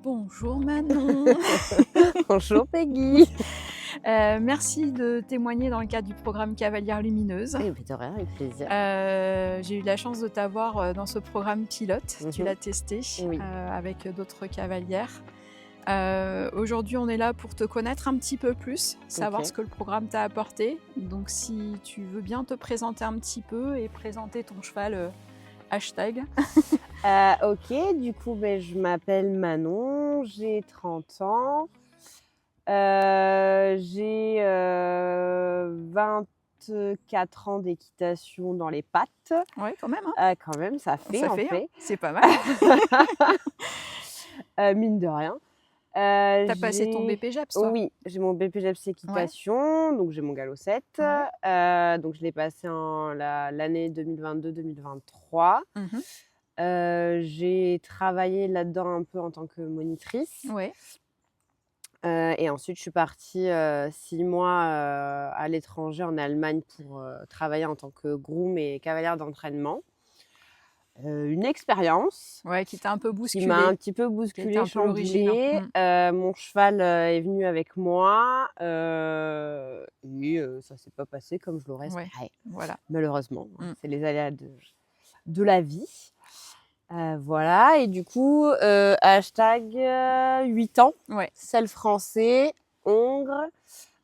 Bonjour Manon. Bonjour Peggy. Merci de témoigner dans le cadre du programme Cavalière Lumineuse. Eh bien, de rien, avec plaisir. J'ai eu la chance de t'avoir dans ce programme pilote. Tu l'as testé Oui. avec d'autres cavalières. Aujourd'hui, on est là pour te connaître un petit peu plus, savoir Ok. ce que le programme t'a apporté. Donc, si tu veux bien te présenter un petit peu et présenter ton cheval hashtag. Ok, du coup, je m'appelle Manon, j'ai 30 ans. J'ai 24 ans d'équitation dans les pattes. Ouais, quand même, hein. Quand même, ça fait Ça en fait, hein. fait. C'est pas mal. Mine de rien. T'as passé ton BPJEPS, toi? Oui, j'ai mon BPJEPS Ouais. équitation, donc j'ai mon galop 7. Ouais. Donc je l'ai passé l'année 2022-2023. Mhm. J'ai travaillé là-dedans un peu en tant que monitrice. Ouais. Et ensuite, je suis partie 6 mois à l'étranger, en Allemagne, pour travailler en tant que groom et cavalière d'entraînement. Une expérience Ouais, qui t'a un peu qui m'a un bousculée, petit peu qui a été bousculée, un peu l'origine. chamboulée. Mon cheval est venu avec moi et ça s'est pas passé comme je l'aurais Ouais, espéré, voilà. malheureusement. C'est les aléas de la vie. Voilà, et du coup, hashtag 8 ans, Ouais. sel français, Hongre,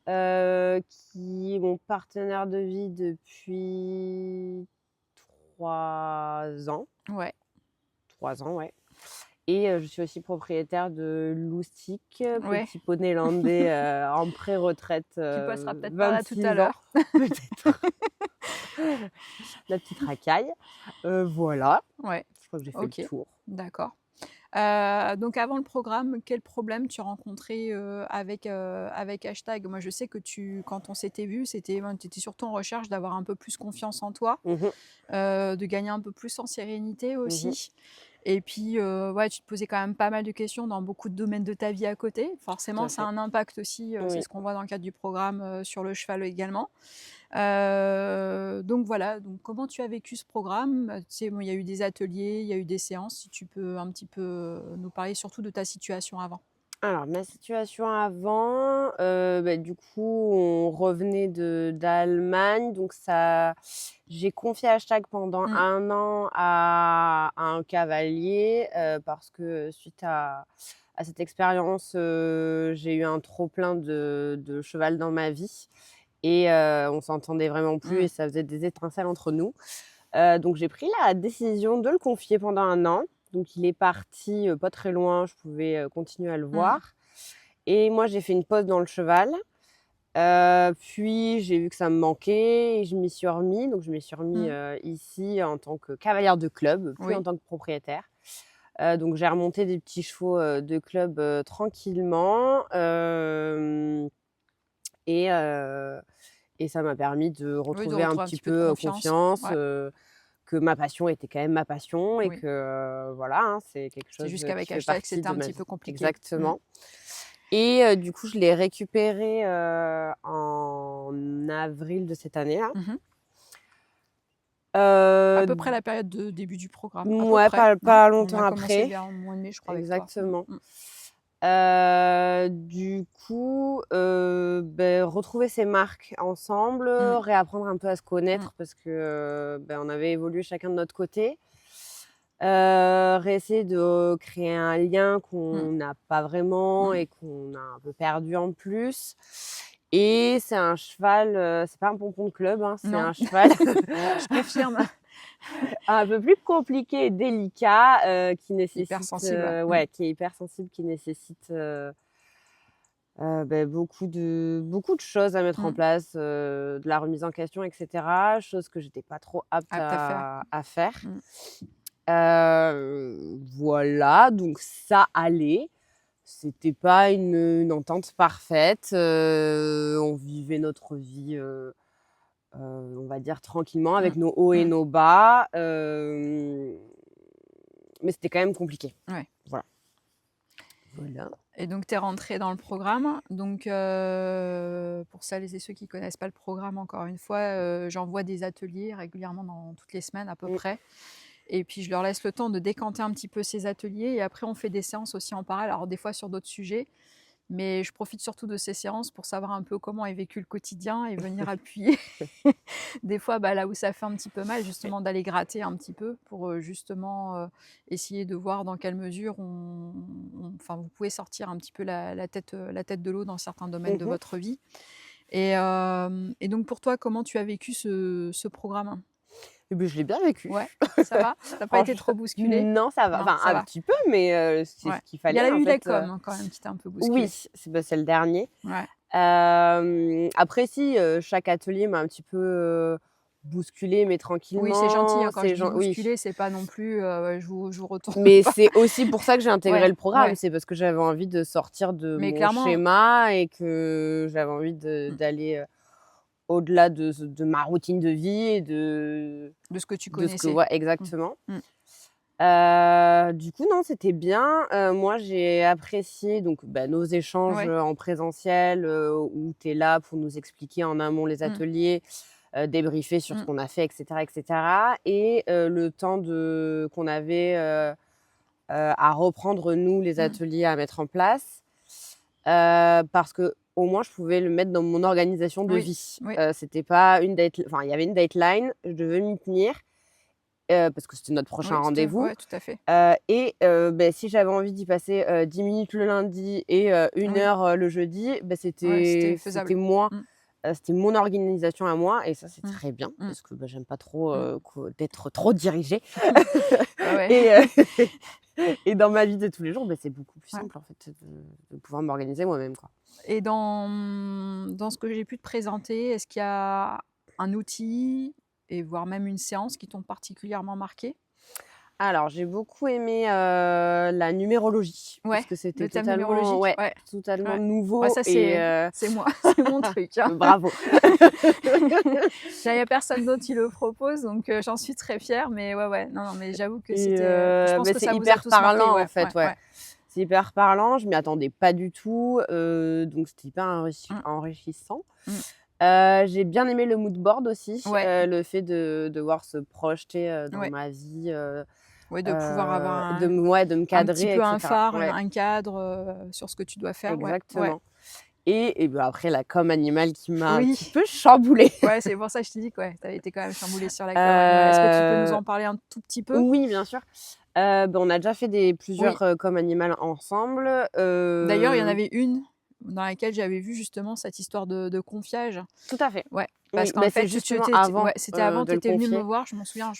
qui est mon partenaire de vie depuis 3 ans. Ouais. 3 ans, ouais. Et je suis aussi propriétaire de Loustic, Ouais. petit poney landais en pré-retraite, Tu passeras peut-être par là tout à 26 ans, l'heure. peut-être. La petite racaille. Voilà, Ouais. je crois que j'ai fait le OK, tour. d'accord. Donc avant le programme, quel problème tu rencontrais, avec hashtag? Moi, je sais que quand on s'était vu, tu étais surtout en recherche d'avoir un peu plus confiance en toi, Mmh. de gagner un peu plus en sérénité Mmh. aussi. Et puis, ouais, tu te posais quand même pas mal de questions dans beaucoup de domaines de ta vie à côté. Tout Forcément, à ça a fait. un impact aussi, c'est Oui. ce qu'on voit dans le cadre du programme, sur le cheval également. Donc voilà, donc comment tu as vécu ce programme? Tu sais, bon, il y a eu des ateliers, il y a eu des séances, si tu peux un petit peu, nous parler surtout de ta situation avant? Alors ma situation avant, du coup, on revenait d'Allemagne, donc ça j'ai confié hashtag pendant Mmh. 1 an à un cavalier, parce que suite à cette expérience, j'ai eu un trop plein de cheval dans ma vie et on s'entendait vraiment plus Mmh. et ça faisait des étincelles entre nous. Donc j'ai pris la décision de le confier pendant 1 an. Donc il est parti, pas très loin, je pouvais, continuer à le Mmh. voir et moi j'ai fait une pause dans le cheval. Puis j'ai vu que ça me manquait et je m'y suis remis. Donc je m'y suis remis, Mmh. ici en tant que cavalière de club, plus en Oui. tant que propriétaire. Donc j'ai remonté des petits chevaux, de club, tranquillement, et heu et ça m'a permis de Oui, de retrouver un retrouver un petit petit peu de peu, confiance. confiance, Ouais, que ma passion était quand même ma passion et oui. que, voilà, hein, c'est quelque C'est chose, juste qui qu'avec fait hashtag, partie c'était de un ma petit peu vie. compliqué. Mmh. Exactement. Et du coup, je l'ai récupéré, en avril de cette année-là. Mmh. À peu près Heu, la période de début du programme, à peu Mouais, près, pas non? pas On longtemps a commencé après. vers le mois de mai, je crois, avec toi. Mmh, Exactement. mmh. Du coup, retrouver ses marques ensemble, Mmh. réapprendre un peu à se Mmh. connaître parce que, on avait évolué chacun de notre côté. Réessayer de créer un lien Mmh. qu'on n'a pas vraiment Mmh. et qu'on a un peu perdu en plus. Et c'est un cheval, c'est pas un pompon de club, hein, c'est Non, un cheval je confirme. un peu plus compliqué et délicat, qui nécessite, Hypersensible. Mmh. ouais, qui est hypersensible, qui nécessite, beaucoup de choses à mettre en Mmh. place, de la remise en question et cetera, chose que j'étais pas trop apte Apte à faire. à faire. Mmh. Voilà, donc ça allait. C'était pas une entente parfaite, on vivait notre vie, on va dire tranquillement Mmh. avec nos hauts et Mmh. nos bas, mais c'était quand même compliqué. Ouais. Voilà. Voilà. Et donc tu es rentrée dans le programme. Donc pour celles et ceux qui connaissent pas le programme, encore une fois, j'envoie des ateliers régulièrement toutes les semaines à peu Mmh. près. et puis je leur laisse le temps de décanter un petit peu ces ateliers et après on fait des séances aussi en parallèle, alors des fois sur d'autres sujets, mais je profite surtout de ces séances pour savoir un peu comment est vécu le quotidien et venir appuyer des fois, là où ça fait un petit peu mal, justement d'aller gratter un petit peu pour, justement, essayer de voir dans quelle mesure enfin vous pouvez sortir un petit peu la tête de l'eau dans certains domaines de Mmh. votre vie et donc pour toi, comment tu as vécu ce programme? Et beh, je l'ai bien vécu. Ouais, ça va? Tu as pas été Franch trop bousculée? non, ça va. Non, Enfin, ça un va? petit peu, mais c'est Ouais. ce qu'il Il y fallait, a en eu la fait, com, hein, quand même qui t'a un peu oui, bousculée. c'est le dernier. Ouais. Après si, chaque atelier m'a un petit peu, bousculée, mais Oui, c'est gentil, tranquillement. hein, quand je C'est dis gen Oui, bousculée, c'est pas non plus, je vous retourne mais pas. c'est aussi pour ça que j'ai intégré Ouais, le programme. ouais, C'est parce que j'avais envie de sortir de mais mon clairement schéma et que j'avais envie mmh, d'aller, au-delà de ma routine de vie et de ce que tu de ce que connaissais. ouais, Mmh, exactement. mmh, Du coup, non, c'était bien. Moi, j'ai apprécié donc nos échanges, ouais, en présentiel, où tu es là pour nous expliquer en amont les mmh, ateliers, débriefer sur ce mmh, qu'on a fait et cetera et le temps qu'on avait, à reprendre nous les mmh, ateliers à mettre en place, parce que au moins je pouvais le mettre dans mon organisation de oui, vie. oui, C'était pas une date enfin, il y avait une deadline, je devais m'y tenir, parce que c'était notre prochain oui, rendez-vous. ouais, tout à fait. Si j'avais envie d'y passer, 10 minutes le lundi et 1 Oui, heure, le jeudi, ouais, c'était c'était faisable. moi, Mmh, c'était mon organisation à moi et ça, c'est mmh, très bien mmh, parce que, j'aime pas trop, mmh. d'être trop dirigée Ouais, ouais. et et dans ma vie de tous les jours, c'est beaucoup plus Ouais simple, en fait, de pouvoir m'organiser moi-même, quoi. et dans ce que j'ai pu te présenter, est-ce qu'il y a un outil et voire même une séance qui t'ont particulièrement marqué? Alors, j'ai beaucoup aimé, la numérologie parce Ouais, que c'était le thème totalement numérologique? ouais, Ouais, totalement ouais. Ouais, nouveau ça et c'est moi, c'est mon truc, hein. bravo. Il y a personne d'autre qui le propose, donc j'en suis très fière, mais ouais, ouais, non, non, mais j'avoue que Et je pense que c'est ça vous a hyper tous marqué, parlant, en ouais, fait, ouais, ouais. ouais. C'est hyper parlant, je m'y attendais pas du tout, donc c'était hyper Mmh, enrichissant. mmh. J'ai bien aimé le mood board aussi, Ouais, le fait de devoir se projeter, dans ouais, ma vie, ouais, de pouvoir avoir de me un petit cadrer peu et un cetera. phare, Ouais, un cadre, sur ce que tu dois faire, ouais, ouais. exactement et après la com animale qui m'a un petit Oui, peu chamboulée. ouais, c'est pour ça que je t'ai dit que ouais, tu avais été quand même chamboulée sur la com animale. Est-ce que tu peux nous Heu, en parler un tout petit peu? oui, bien sûr. On a déjà fait Oui. plusieurs, com animales ensemble, D'ailleurs, il y en avait une dans laquelle j'avais vu justement cette histoire de confiage. tout à fait. Ouais, parce Oui, qu'en c'est fait, tu justement étais avant, ouais, c'était avant, de tu le étais venue me confier voir, je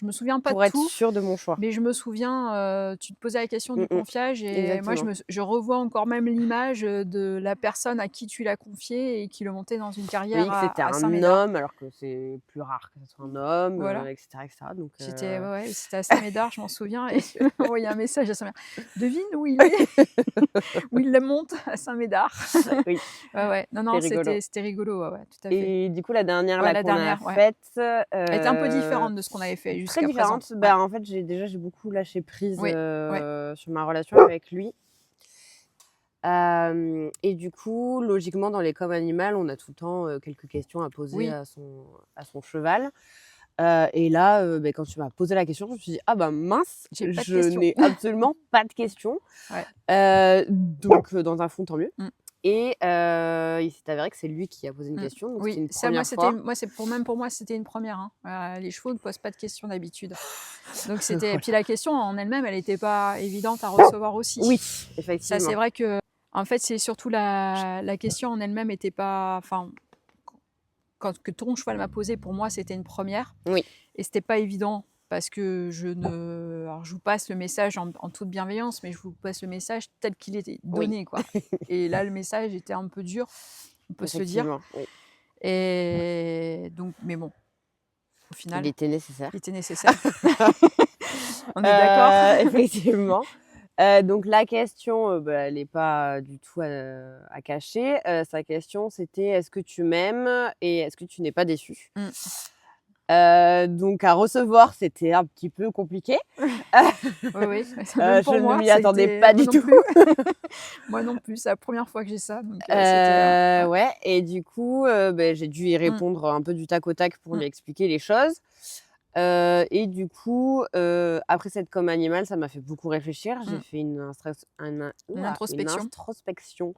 me souviens pas de pour être tout, sûre de mon choix. mais je me souviens, tu te posais la question Mmh du mh. confiage et moi Exactement. je revois encore même l'image, de la personne à qui tu l'as confié et qui le montait dans une carrière Oui, que c'était à un Saint-Médard. homme alors que c'est plus rare que ce soit un homme, Voilà, et cetera donc j'étais ouais, ouais, c'était à Saint-Médard, je m'en souviens et je lui ai envoyé un message à sa mère: «Devine où il est, où il le monte à Saint-Médard». oui, Ouais, ouais, non, c'est non, rigolo c'était rigolo, ouais, ouais, tout à fait. et du coup, la dernière Ouais, là la qu'on a dernière, ouais. faite, Elle était un peu différente de ce qu'on avait fait très jusqu'à présent. différente. Ouais. En fait, j'ai beaucoup lâché prise, Oui, ouais. sur ma relation avec lui. Et du coup, logiquement, dans les coms animales, on a tout le temps, quelques questions à poser Oui, à son cheval. Et là, quand tu m'as posé la question, je me suis dit: «Ah bah mince, j'ai pas de je questions. n'ai absolument pas de questions». Ouais. Donc dans un fond, tant mieux Mmh, et il s'est avéré que c'est lui qui a posé une mmh. question, donc c'était Oui, une ça première fois. moi c'est pour moi, c'était une première, hein. Les chevaux ne posent pas de questions d'habitude. Donc Voilà. puis la question en elle-même, elle était pas évidente à recevoir Oui, aussi. Ça, c'est effectivement. vrai que en fait, c'est surtout la question en elle-même était pas enfin, quand que ton cheval m'a posé, pour moi, c'était une première Oui, et c'était pas évident parce que alors je vous passe le message en toute bienveillance, mais je vous passe le message tel qu'il était oui, donné, quoi. Et là, le message était un peu dur, on peut se le dire effectivement, oui. et donc mais bon, au Il final, était nécessaire. il était nécessaire. On est d'accord? Effectivement. Donc la question, elle est pas du tout, à cacher. Sa question, c'était: «Est-ce que tu m'aimes et est-ce que tu n'es pas déçu?» Mmh. Donc à recevoir, c'était un petit peu compliqué. Oui, oui, même Je pour ne moi, m'y attendais c'était pas moi du non tout. plus. Moi non plus, c'est la première fois que j'ai ça, donc c'était ouais. Ouais et du coup, j'ai dû y Mmh, répondre un peu du tac au tac pour mmh, lui expliquer les choses. Et du coup, après s'être comme animal, ça m'a fait beaucoup réfléchir. J'ai Mmh. fait Une une introspection. introspection,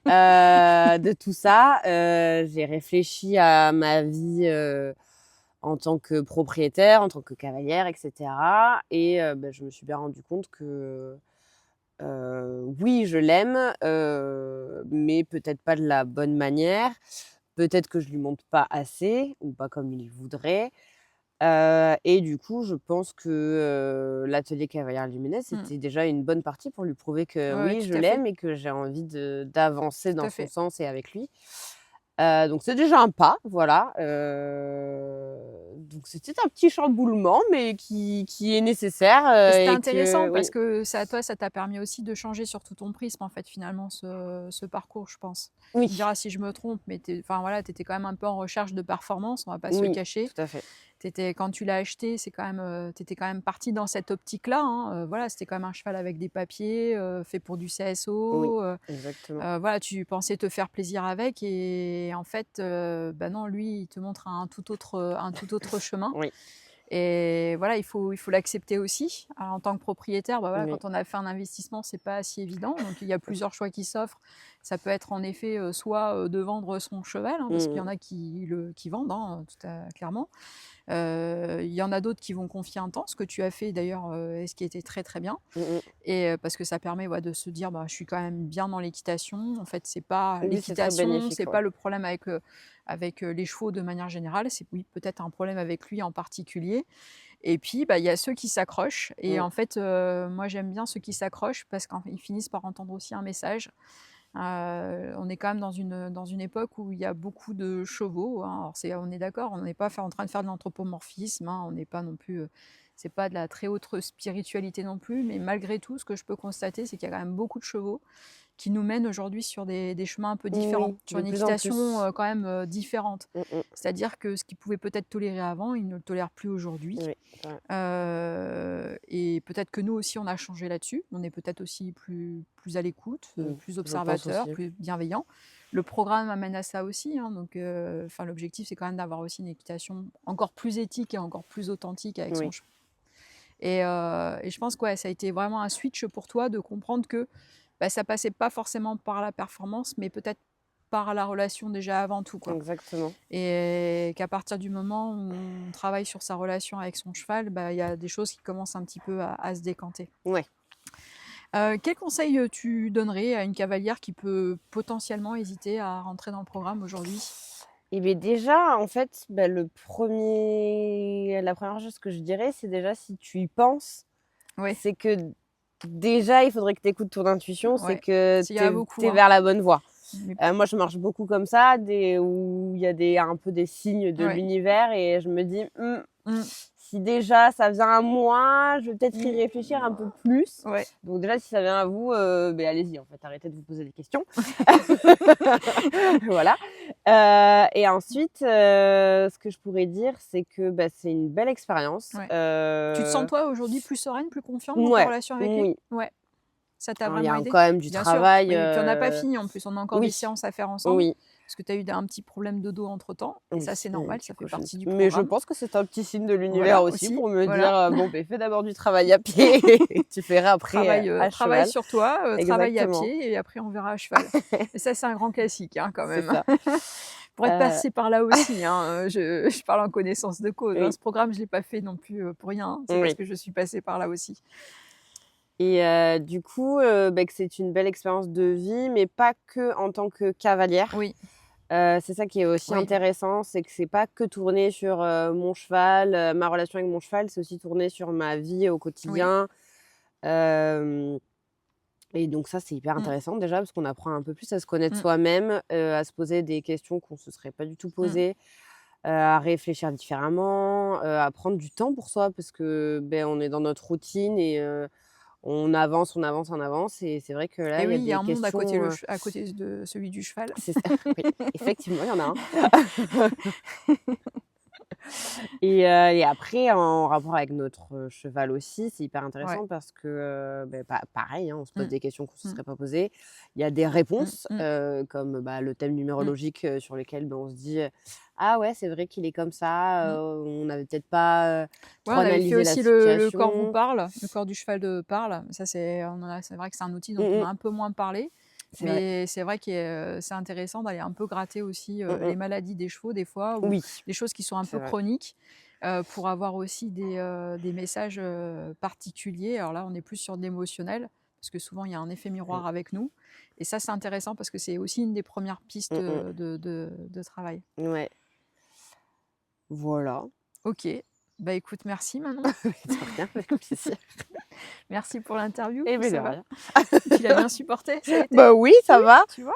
de tout ça. J'ai réfléchi à ma vie, en tant que propriétaire, en tant que cavalière et cetera et je me suis bien rendu compte que, oui, je l'aime, mais peut-être pas de la bonne manière. Peut-être que je lui montre pas assez ou pas comme il voudrait. Et du coup, je pense que, l'atelier Cavalière Lumineux, Mmh. c'était déjà une bonne partie pour lui prouver que Ouais, ouais, oui, tout je à fait, l'aime et que j'ai envie d'avancer tout dans à son fait. sens et avec lui. Donc c'est déjà un pas, voilà, donc c'était un petit chamboulement, mais qui est nécessaire, Et c'était et que intéressant oui, parce que ça toi, ça t'a permis aussi de changer surtout ton prisme, en fait, finalement, ce parcours, je pense. Tu me oui, diras si je me trompe, mais enfin, voilà, tu étais quand même un peu en recherche de performance, on va pas se le oui, cacher. tout à fait. Quand tu l'as acheté, c'est quand même, tu étais quand même parti dans cette optique-là, hein, voilà, c'était quand même un cheval avec des papiers, fait pour du Oui, CSO, exactement. voilà, tu pensais te faire plaisir avec et en fait, bah, non, lui, il te montre un tout autre chemin Oui, et voilà, il faut l'accepter aussi. En tant que propriétaire, bah, voilà, oui, quand on a fait un investissement, c'est pas si évident, donc il y a plusieurs choix qui s'offrent. Ça peut être en effet, soit, de vendre son cheval, hein, parce qu'il y mmh en a qui vendent, hein, tout à clairement. Il y en a d'autres qui vont confier un temps, ce que tu as fait d'ailleurs, et ce qui était très, très bien mh. et parce que ça permet, ouais, de se dire: «Bah, je suis quand même bien dans l'équitation». En fait, c'est pas Oui, c'est très l'équitation, bénéfique, c'est ouais. pas le problème avec les chevaux de manière générale, c'est oui, peut-être un problème avec lui en particulier et puis, bah, il y a ceux qui s'accrochent et Mmh, en fait, moi j'aime bien ceux qui s'accrochent parce qu'ils finissent par entendre aussi un message. On est quand même dans une époque où il y a beaucoup de chevaux, hein. Alors on est d'accord, on n'est pas en train de faire de l'anthropomorphisme, hein, on n'est pas non plus, c'est pas de la très haute spiritualité non plus, mais malgré tout, ce que je peux constater, c'est qu'il y a quand même beaucoup de chevaux qui nous mènent aujourd'hui sur des chemins un peu différents, oui, sur de une plus en équitation, plus. quand même, différente. Mmh. C'est-à-dire que ce qu'ils pouvaient peut-être tolérer avant, ils ne le tolèrent plus aujourd'hui. Oui, c'est vrai. Et peut-être que nous aussi, on a changé là-dessus. On est peut-être aussi plus à l'écoute, plus Je pense observateur, aussi. plus bienveillant. Le programme amène à ça aussi, hein, donc enfin, l'objectif, c'est quand même d'avoir aussi une équitation encore plus éthique et encore plus authentique avec son Oui, cheval. Et je pense que ouais, ça a été vraiment un switch pour toi de comprendre que, bah, ça passait pas forcément par la performance, mais peut-être par la relation déjà avant tout, quoi. exactement. Et qu'à partir du moment où on travaille sur sa relation avec son cheval, bah, il y a des choses qui commencent un petit peu à se décanter. Ouais. Quel conseil, tu donnerais à une cavalière qui peut potentiellement hésiter à rentrer dans le programme aujourd'hui? Et beh, déjà, en fait, la première chose que je dirais, c'est déjà si tu y penses, Ouais, c'est que déjà, il faudrait que tu écoutes ton intuition, c'est ouais, que s'il y tu a es beaucoup, hein. vers la bonne voie. Mais Moi, je marche beaucoup comme ça, où il y a un peu des signes de ouais. l'univers et je me dis: Mmh. si déjà ça vient à moi, je vais peut-être y Mmh. réfléchir un peu plus». Ouais. Donc déjà, si ça vient à vous, allez-y, en fait, arrêtez de vous poser des questions. Voilà. Et ensuite, ce que je pourrais dire, c'est que, c'est une belle expérience. Ouais. Tu te sens toi aujourd'hui plus sereine, plus confiante dans ta Ouais, relation avec lui? oui. Ouais, ça t'a Alors il y vraiment a aidé? quand même du Bien sûr, travail, oui, puis on n'a pas fini en plus, on a encore des oui, séances à faire ensemble, oui, parce que tu as eu un petit problème de dos entre-temps et oui, ça c'est une normal, ça petite fait cochonne. partie du Mais je programme. pense que c'est un petit signe de l'univers Voilà, aussi aussi, pour me voilà. dire, «Bon, fais d'abord du travail à pied et tu feras après, à Travaille cheval». sur toi, travaille à Exactement, pied et après on verra à cheval. Et ça, c'est un grand classique, hein, quand c'est même. ça. Pour être Heu, passée par là aussi, hein, je parle en connaissance de cause, hein. oui, Ce programme, je l'ai pas fait non plus, pour rien, hein. C'est parce oui. que je suis passée par là aussi. Et du coup, que c'est une belle expérience de vie, mais pas que en tant que cavalière. Oui, C'est ça qui est aussi oui, intéressant, c'est que c'est pas que tourné sur, mon cheval, ma relation avec mon cheval, c'est aussi tourné sur ma vie au oui. quotidien. Hem Et donc ça, c'est hyper Mmh, intéressant déjà parce qu'on apprend un peu plus à se connaître mmh, soi-même, à se poser des questions qu'on se serait pas du tout mmh. posées, à réfléchir différemment, à prendre du temps pour soi parce que, on est dans notre routine et on avance, on avance, on avance et c'est vrai que là, Et il y oui, a il y a des un monde à côté questions, à côté de celui du cheval. c'est ça, oui, effectivement, il y en a un. Et après, en rapport avec notre cheval aussi, c'est hyper Ouais. intéressant parce que, pareil, hein, on se pose Mmh. des questions qu'on ne se Mmh. serait pas posées. Il y a des Mmh. réponses, Mmh. comme, le thème Mmh. numérologique, sur lequel, on se dit: «Ah ouais, c'est vrai qu'il est comme ça, Mmh. on n'avait peut-être pas, Ouais, trop on avait fait analysé la aussi le corps vous situation». parle, le corps du cheval de parle. Ça, c'est vrai que c'est un outil dont Mmh on mh. a un peu moins parlé, C'est vrai. mais c'est vrai que, c'est intéressant d'aller un peu gratter aussi, Mmh les mh. maladies des chevaux des fois ou Oui, des choses qui sont un c'est peu vrai. chroniques, pour avoir aussi des messages, particuliers. Alors là, on est plus sur de l'émotionnel, parce que souvent il y a un effet Mmh. miroir avec nous et ça, c'est intéressant parce que c'est aussi une des premières pistes, Mmh mh. de travail. Ouais, voilà. OK. Bah, écoute, merci Manon. De rien, avec plaisir. Merci pour l'interview, Et beh, de ça va? rien. Tu l'as bien supporté? Ça a été? Bah oui, ça Oui? va. Tu vois?